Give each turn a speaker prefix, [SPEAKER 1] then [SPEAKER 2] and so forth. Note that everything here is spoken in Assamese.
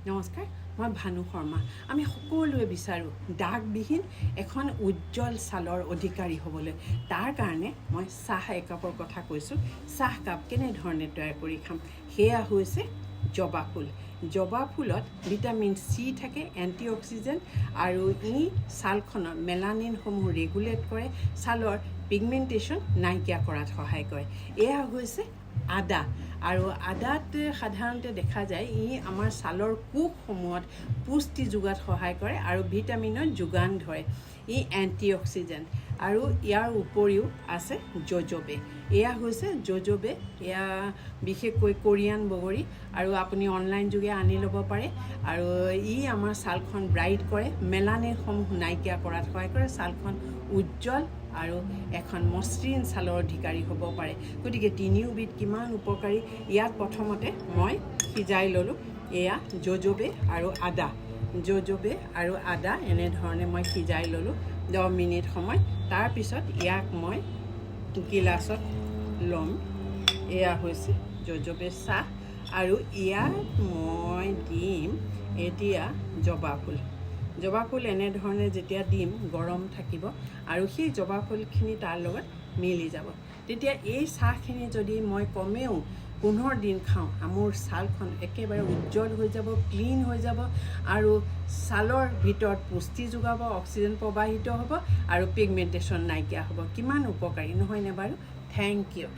[SPEAKER 1] নমস্কাৰ, মই ভানু শৰ্মা। আমি সকলোৱে বিচাৰোঁ দাগবিহীন এখন উজ্জ্বল ছালৰ অধিকাৰী হ'বলৈ। তাৰ কাৰণে মই চাহ একাপৰ কথা কৈছোঁ। চাহকাপ কেনেধৰণে তৈয়াৰ কৰি খাম, সেয়া হৈছে জবা ফুল। জবা ফুলত ভিটামিন চি থাকে, এণ্টিঅক্সিডেণ্ট, আৰু ই ছালখনৰ মেলানিনসমূহ ৰেগুলেট কৰে, ছালৰ পিগমেণ্টেশ্যন নাইকিয়া কৰাত সহায় কৰে। এয়া হৈছে আদা, আৰু আদাত সাধাৰণতে দেখা যায় ই আমাৰ ছালৰ কোষসমূহত পুষ্টি যোগাত সহায় কৰে আৰু ভিটামিনৰ যোগান ধৰে। ই এণ্টিঅক্সিডেণ্ট। আৰু ইয়াৰ উপৰিও আছে জুজুবে। এয়া হৈছে জুজুবে, এয়া বিশেষকৈ কোৰিয়ান বগৰী, আৰু আপুনি অনলাইন যোগে আনি ল'ব পাৰে। আৰু ই আমাৰ ছালখন ব্ৰাইট কৰে, মেলানিনসমূহ নাইকিয়া কৰাত সহায় কৰে, ছালখন উজ্জ্বল আৰু এখন মসৃণ ছালৰ অধিকাৰী হ'ব পাৰে। গতিকে তিনিওবিধ কিমান উপকাৰী। ইয়াত প্ৰথমতে মই সিজাই ল'লোঁ এয়া জুজুবে আৰু আদা। জুজুবে আৰু আদা এনেধৰণে মই সিজাই ল'লোঁ 10 মিনিট সময়। তাৰপিছত ইয়াক মই গিলাচত ল'ম। এয়া হৈছে জুজুবে চাহ, আৰু ইয়াত মই দিম এতিয়া জবা ফুল। জবা ফুল এনেধৰণে যেতিয়া দিম গৰম থাকিব আৰু সেই জবা ফুলখিনি তাৰ লগত মিলি যাব। তেতিয়া এই চাহখিনি যদি মই কমেও 15 দিন খাওঁ, মোৰ ছালখন একেবাৰে উজ্জ্বল হৈ যাব, ক্লিন হৈ যাব, আৰু ছালৰ ভিতৰত পুষ্টি যোগাব, অক্সিজেন প্ৰবাহিত হ'ব, আৰু পিগমেণ্টেশ্যন নাইকিয়া হ'ব। কিমান উপকাৰী নহয়নে বাৰু? Thank U.